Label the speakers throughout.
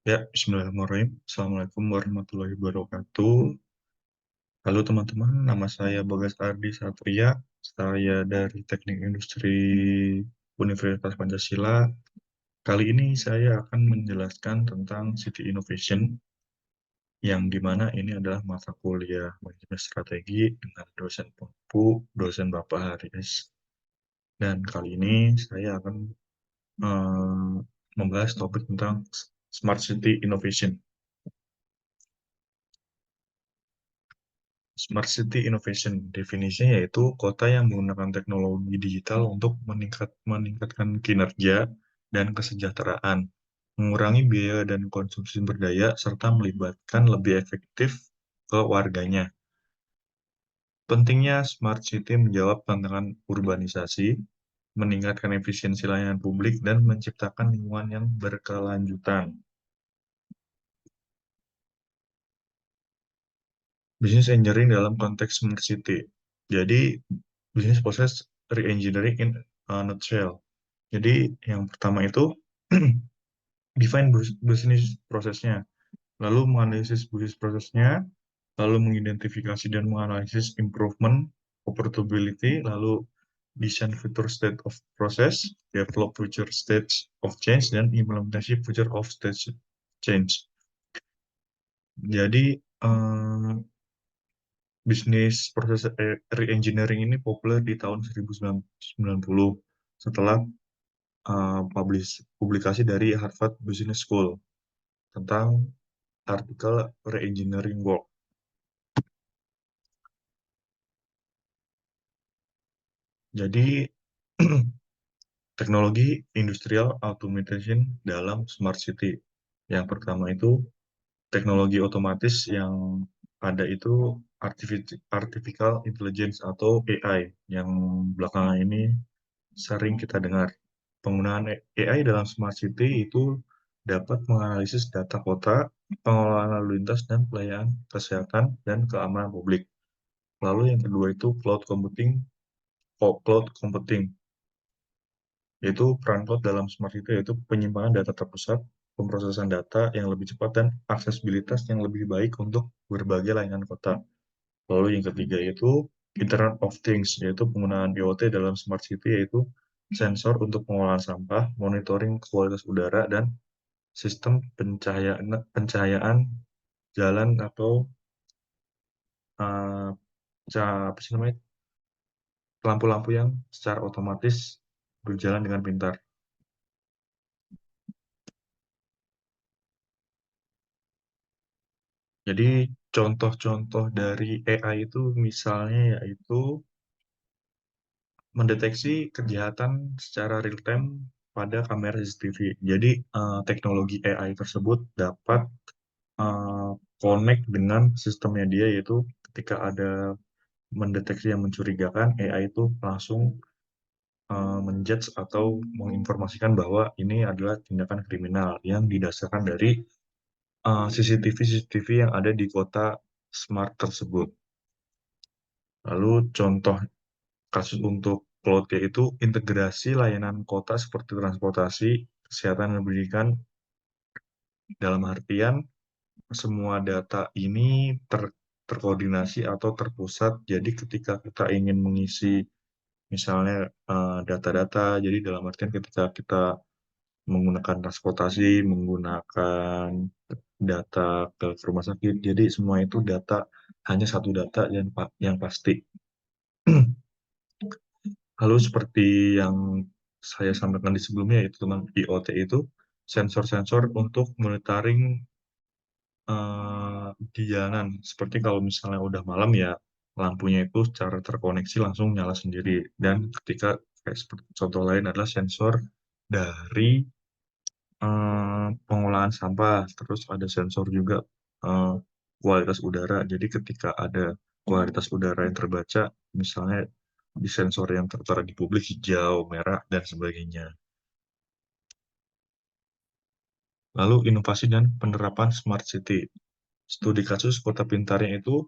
Speaker 1: Ya, bismillahirrahmanirrahim. Assalamualaikum warahmatullahi wabarakatuh. Halo teman-teman, nama saya Bagas Ardi Satria. Saya dari Teknik Industri Universitas Pancasila. Kali ini saya akan menjelaskan tentang City Innovation, yang dimana ini adalah mata kuliah manajemen strategi dengan dosen Pempu, dosen Bapak Haris. Dan kali ini saya akan eh, membahas topik tentang Smart City Innovation. Smart City Innovation definisinya yaitu kota yang menggunakan teknologi digital untuk meningkatkan kinerja dan kesejahteraan, mengurangi biaya dan konsumsi sumber daya, serta melibatkan lebih efektif ke warganya. Pentingnya Smart City menjawab tantangan urbanisasi, meningkatkan efisiensi layanan publik, dan menciptakan lingkungan yang berkelanjutan. Business engineering dalam konteks Smart City. Jadi, business process re-engineering in a nutshell. Jadi, yang pertama itu define business prosesnya, lalu menganalisis business prosesnya, lalu mengidentifikasi dan menganalisis improvement opportunity, lalu design future state of process, develop future states of change, dan implementasi future of state change. Jadi, bisnis proses re-engineering ini populer di tahun 1990 setelah publikasi dari Harvard Business School tentang artikel re-engineering work. Jadi, teknologi industrial automation dalam smart city. Yang pertama itu teknologi otomatis yang ada itu artificial intelligence atau AI yang belakangan ini sering kita dengar. Penggunaan AI dalam smart city itu dapat menganalisis data kota, pengelolaan lalu lintas, dan pelayanan kesehatan dan keamanan publik. Lalu yang kedua itu cloud computing, yaitu peran cloud dalam smart city yaitu penyimpanan data terpusat, pemrosesan data yang lebih cepat, dan aksesibilitas yang lebih baik untuk berbagai layanan kota. Lalu yang ketiga itu Internet of Things, yaitu penggunaan IoT dalam smart city, yaitu sensor untuk pengolahan sampah, monitoring kualitas udara, dan sistem pencahayaan jalan atau uh, apa sih namanya, lampu-lampu yang secara otomatis berjalan dengan pintar. Jadi contoh-contoh dari AI itu misalnya yaitu mendeteksi kejahatan secara real time pada kamera CCTV. Jadi teknologi AI tersebut dapat eh, connect dengan sistemnya dia, yaitu ketika ada mendeteksi yang mencurigakan, AI itu langsung menjudge atau menginformasikan bahwa ini adalah tindakan kriminal yang didasarkan dari CCTV yang ada di kota smart tersebut. Lalu contoh kasus untuk cloud yaitu integrasi layanan kota seperti transportasi, kesehatan, dan pendidikan, dalam artian semua data ini terkoordinasi atau terpusat. Jadi ketika kita ingin mengisi misalnya data-data, jadi dalam artian ketika kita menggunakan transportasi, menggunakan data ke rumah sakit, jadi semua itu data hanya satu data yang pasti. Lalu seperti yang saya sampaikan di sebelumnya, yaitu tentang IoT itu sensor-sensor untuk monitoring di jalanan. Seperti kalau misalnya udah malam ya lampunya itu secara terkoneksi langsung nyala sendiri. Dan ketika kayak seperti contoh lain adalah sensor dari pengolahan sampah. Terus ada sensor juga eh, kualitas udara. Jadi ketika ada kualitas udara yang terbaca, misalnya di sensor yang tertera di publik hijau, merah, dan sebagainya. Lalu inovasi dan penerapan smart city. Studi kasus kota pintarnya itu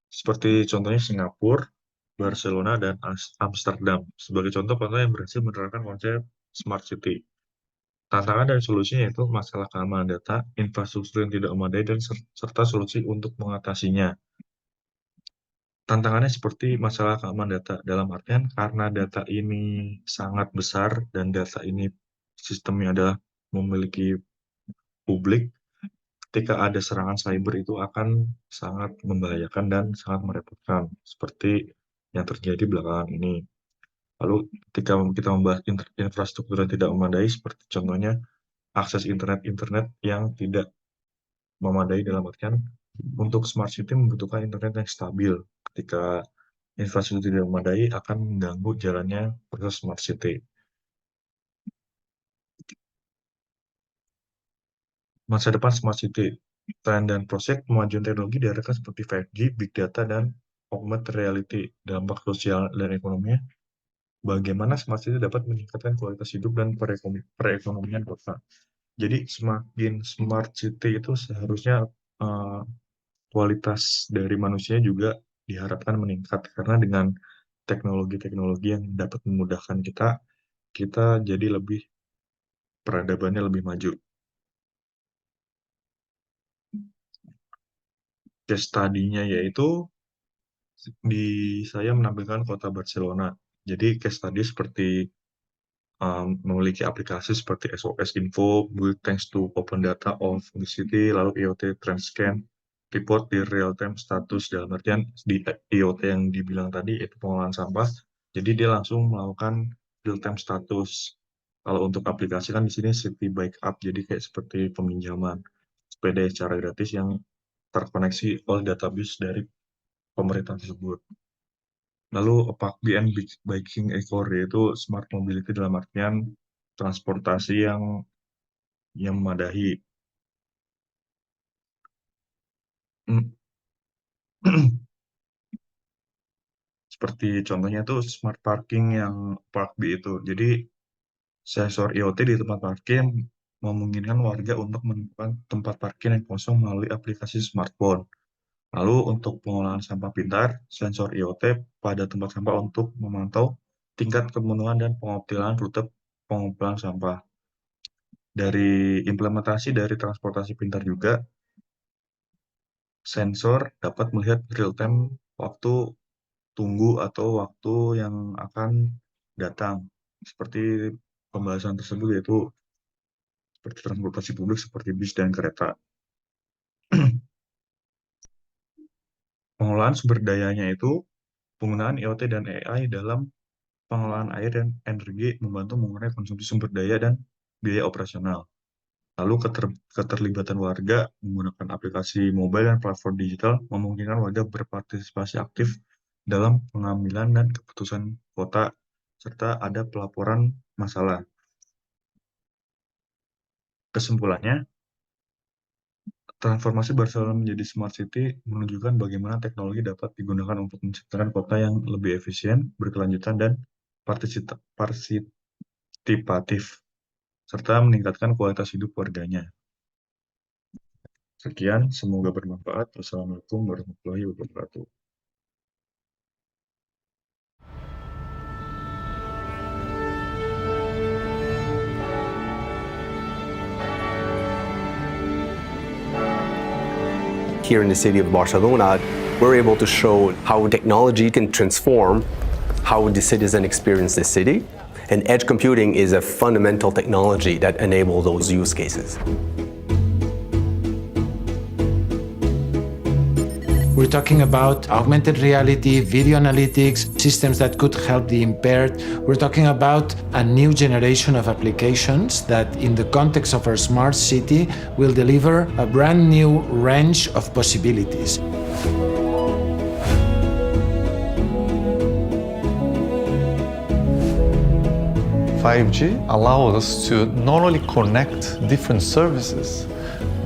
Speaker 1: seperti contohnya Singapura, Barcelona, dan Amsterdam. Sebagai contoh kota yang berhasil menerapkan konsep smart city. Tantangan dan solusinya yaitu masalah keamanan data, infrastruktur yang tidak memadai, dan serta solusi untuk mengatasinya. Tantangannya seperti masalah keamanan data, dalam artian karena data ini sangat besar dan data ini sistemnya adalah memiliki publik, ketika ada serangan cyber itu akan sangat membahayakan dan sangat merepotkan, seperti yang terjadi belakangan ini. Lalu ketika kita membahas infrastruktur yang tidak memadai, seperti contohnya akses internet yang tidak memadai, dalam artian untuk smart city membutuhkan internet yang stabil. Ketika infrastruktur tidak memadai akan mengganggu jalannya proses smart city. Masa depan smart city, tren dan prospek kemajuan teknologi diarahkan seperti 5G, big data, dan augmented reality. Dampak sosial dan ekonominya, bagaimana smart city dapat meningkatkan kualitas hidup dan perekonomian kota. Jadi semakin smart city itu seharusnya uh, kualitas dari manusia juga diharapkan meningkat, karena dengan teknologi-teknologi yang dapat memudahkan kita jadi lebih, peradabannya lebih maju. Case study-nya yaitu saya menampilkan kota Barcelona. Jadi case study seperti memiliki aplikasi seperti SOS Info, built thanks to open data of the city, lalu IoT Trendscan, report di real time status, dalam artian di IoT yang dibilang tadi itu pengolahan sampah, jadi dia langsung melakukan real time status. Kalau untuk aplikasi kan di sini City Bike Up, jadi kayak seperti peminjaman sepeda secara gratis yang terkoneksi oleh database dari pemerintah tersebut. Lalu PUBG and Biking Ecore, yaitu smart mobility dalam artian transportasi yang memadahi. Hmm. Seperti contohnya tuh smart parking yang PUBG itu. Jadi sensor IoT di tempat parkir memungkinkan warga untuk menemukan tempat parkir yang kosong melalui aplikasi smartphone. Lalu untuk pengolahan sampah pintar, sensor IoT pada tempat sampah untuk memantau tingkat kepenuhan dan pengoptimalan rute pengumpulan sampah. Dari implementasi dari transportasi pintar juga, sensor dapat melihat real-time waktu tunggu atau waktu yang akan datang. Seperti pembahasan tersebut, yaitu seperti transportasi publik seperti bis dan kereta. Pengolahan sumber dayanya itu penggunaan IoT dan AI dalam pengolahan air dan energi membantu mengurangi konsumsi sumber daya dan biaya operasional. Lalu keterlibatan warga menggunakan aplikasi mobile dan platform digital memungkinkan warga berpartisipasi aktif dalam pengambilan dan keputusan kota, serta ada pelaporan masalah. Kesimpulannya, transformasi Barcelona menjadi smart city menunjukkan bagaimana teknologi dapat digunakan untuk menciptakan kota yang lebih efisien, berkelanjutan, dan partisipatif, serta meningkatkan kualitas hidup warganya. Sekian, semoga bermanfaat. Wassalamualaikum warahmatullahi wabarakatuh.
Speaker 2: Here in the city of Barcelona, we're able to show how technology can transform how the citizen experience the city. And edge computing is a fundamental technology that enables those use cases.
Speaker 3: We're talking about augmented reality, video analytics, systems that could help the impaired. We're talking about a new generation of applications that, in the context of our smart city, will deliver a brand new range of possibilities.
Speaker 4: "5G allows us to not only connect different services,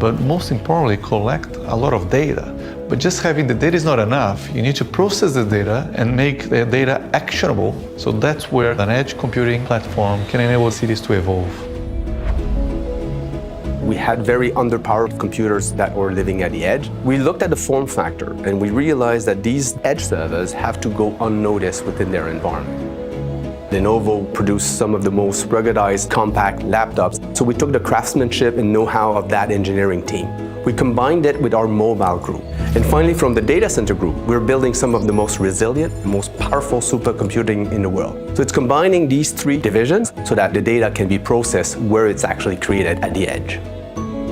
Speaker 4: but most importantly, collect a lot of data. But just having the data is not enough. You need to process the data and make the data actionable. So that's where an edge computing platform can enable cities to evolve."
Speaker 2: We had very underpowered computers that were living at the edge. We looked at the form factor and we realized that these edge servers have to go unnoticed within their environment. Lenovo produced some of the most ruggedized compact laptops, so we took the craftsmanship and know-how of that engineering team. We combined it with our mobile group. And finally, from the data center group, we're building some of the most resilient, most powerful supercomputing in the world. So it's combining these three divisions so that the data can be processed where it's actually created at the edge.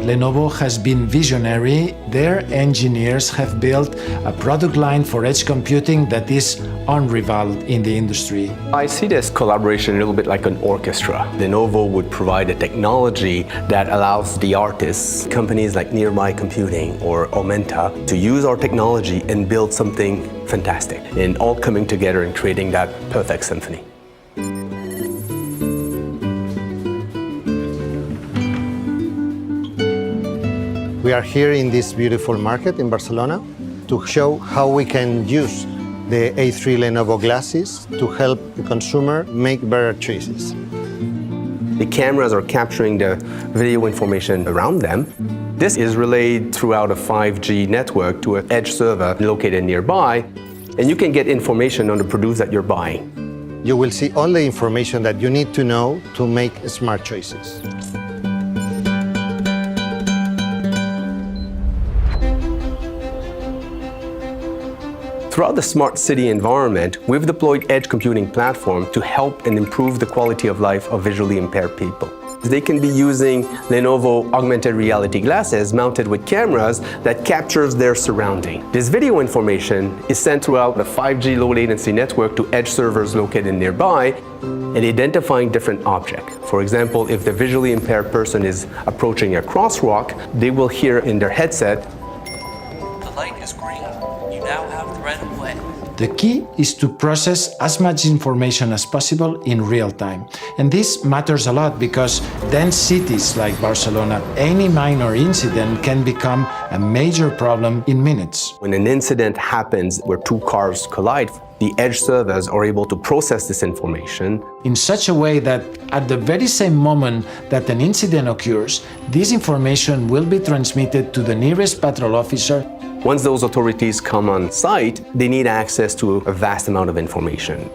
Speaker 3: Lenovo has been visionary. Their engineers have built a product line for edge computing that is unrivaled in the industry.
Speaker 2: I see this collaboration a little bit like an orchestra. Lenovo would provide a technology that allows the artists, companies like Nearby Computing or Aumenta, to use our technology and build something fantastic, and all coming together and creating that perfect symphony.
Speaker 5: We are here in this beautiful market in Barcelona to show how we can use the A3 Lenovo glasses to help the consumer make better choices.
Speaker 2: The cameras are capturing the video information around them. This is relayed throughout a 5G network to an edge server located nearby, and you can get information on the produce that you're buying.
Speaker 5: You will see all the information that you need to know to make smart choices.
Speaker 2: Throughout the smart city environment, we've deployed edge computing platform to help and improve the quality of life of visually impaired people. They can be using Lenovo augmented reality glasses mounted with cameras that captures their surrounding. This video information is sent throughout the 5G low latency network to edge servers located nearby and identifying different objects. For example, if the visually impaired person is approaching a crosswalk, they will hear in their headset,
Speaker 6: "The light is green. You now have the right of way."
Speaker 3: The key is to process as much information as possible in real time. And this matters a lot because dense cities like Barcelona, any minor incident can become a major problem in minutes.
Speaker 2: when an incident happens where two cars collide, the edge servers are able to process this information
Speaker 3: In such a way that at the very same moment that an incident occurs, this information will be transmitted to the nearest patrol officer.
Speaker 2: Once those authorities come on site, they need access to a vast amount of information.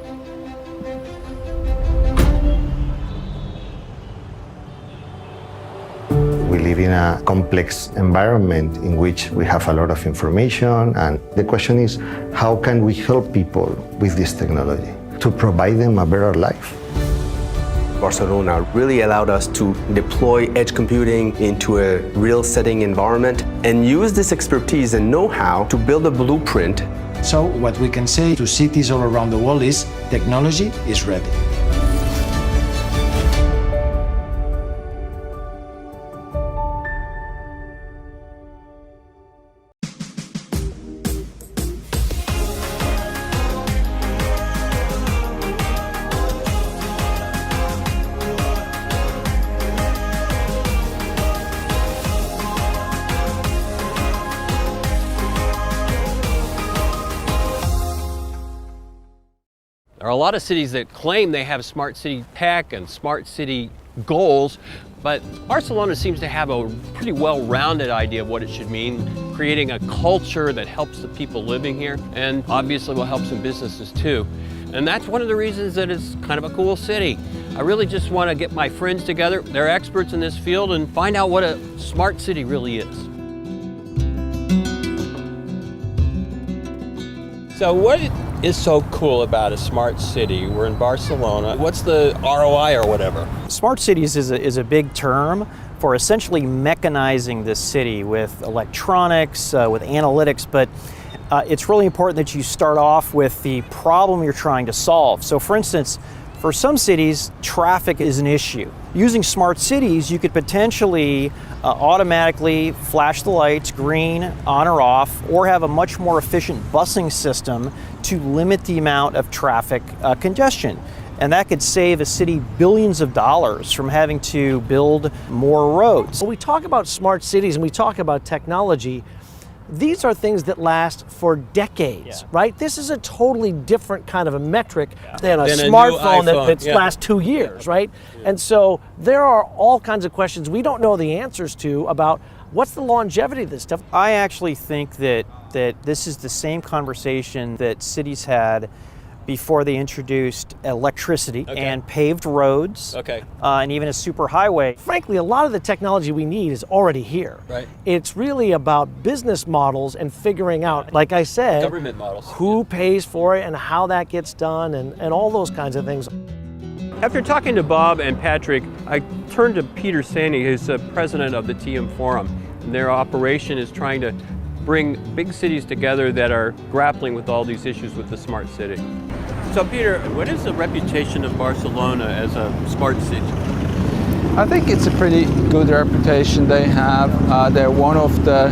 Speaker 5: We live in a complex environment in which we have a lot of information, and the question is, how can we help people with this technology to provide them a better life?
Speaker 2: Barcelona really allowed us to deploy edge computing into a real setting environment and use this expertise and know-how to build a blueprint.
Speaker 3: So what we can say to cities all around the world is technology is ready.
Speaker 7: There are a lot of cities that claim they have smart city tech and smart city goals, but Barcelona seems to have a pretty well-rounded idea of what it should mean, creating a culture that helps the people living here and obviously will help some businesses too. And that's one of the reasons that it's kind of a cool city. I really just want to get my friends together, they're experts in this field, and find out what a smart city really is. So what is so cool about a smart city? We're in Barcelona. What's the ROI or whatever?
Speaker 8: Smart cities is a big term for essentially mechanizing this city with electronics, with analytics, but it's really important that you start off with the problem you're trying to solve. So for instance, for some cities, traffic is an issue. Using smart cities, you could potentially automatically flash the lights green, on or off, or have a much more efficient busing system to limit the amount of traffic congestion. And that could save a city billions of dollars from having to build more roads.
Speaker 9: When we talk about smart cities and we talk about technology, these are things that last for decades, right? This is a totally different kind of a metric than a smartphone that lasts 2 years, right? And so there are all kinds of questions we don't know the answers to about what's the longevity of this stuff.
Speaker 8: I actually think that this is the same conversation that cities had before they introduced electricity and paved roads,
Speaker 7: Okay.
Speaker 8: And even a superhighway.
Speaker 9: Frankly, a lot of the technology we need is already here.
Speaker 7: Right.
Speaker 9: It's really about business models and figuring out, like I said,
Speaker 7: Government models.
Speaker 9: who pays for it and how that gets done and all those kinds of things.
Speaker 7: After talking to Bob and Patrick, I turned to Peter Sandy, who's the president of the TM Forum. And their operation is trying to bring big cities together that are grappling with all these issues with the smart city. So Peter, what is the reputation of Barcelona as a smart city?
Speaker 10: I think it's a pretty good reputation they have. They're one of the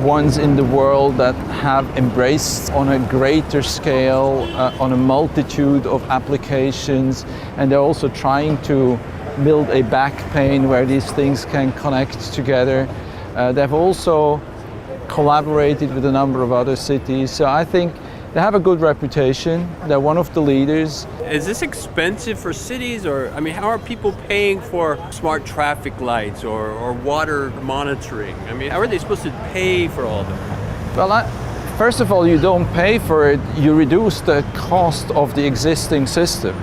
Speaker 10: ones in the world that have embraced on a greater scale, on a multitude of applications, and they're also trying to build a backplane where these things can connect together. They've also collaborated with a number of other cities, so I think they have a good reputation. They're one of the leaders.
Speaker 7: Is this expensive for cities, or I mean, how are people paying for smart traffic lights or water monitoring? I mean, how are they supposed to pay for all that?
Speaker 10: Well, first of all, you don't pay for it, you reduce the cost of the existing system.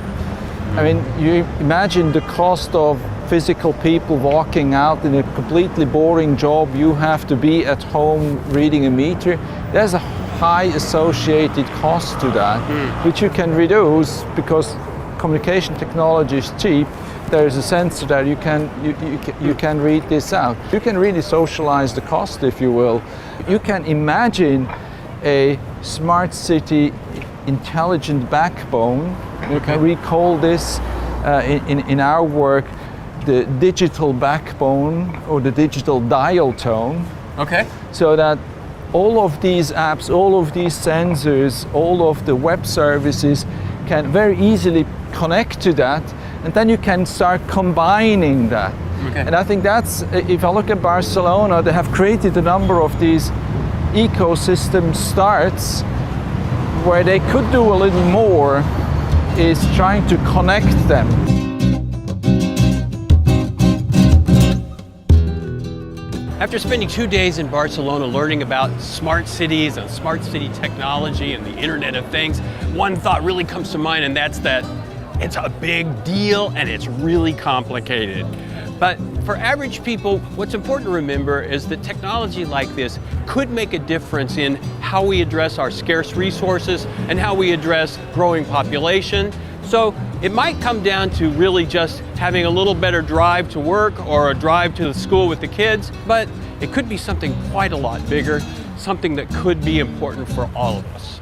Speaker 10: I mean, you imagine the cost of physical people walking out in a completely boring job. You have to be at home reading a meter. There's a high associated cost to that, which you can reduce because communication technology is cheap. There's a sensor that you can read this out. You can really socialize the cost, if you will. You can imagine a smart city intelligent backbone. We call this in our work the digital backbone or the digital dial tone.
Speaker 7: Okay.
Speaker 10: So that all of these apps, all of these sensors, all of the web services can very easily connect to that, and then you can start combining that.
Speaker 7: Okay.
Speaker 10: And I think that's, if I look at Barcelona, they have created a number of these ecosystem starts where they could do a little more, is trying to connect them.
Speaker 7: After spending 2 days in Barcelona learning about smart cities and smart city technology and the Internet of Things, one thought really comes to mind, and that's that it's a big deal and it's really complicated. But for average people, what's important to remember is that technology like this could make a difference in how we address our scarce resources and how we address growing population. So it might come down to really just having a little better drive to work or a drive to the school with the kids, but it could be something quite a lot bigger, something that could be important for all of us.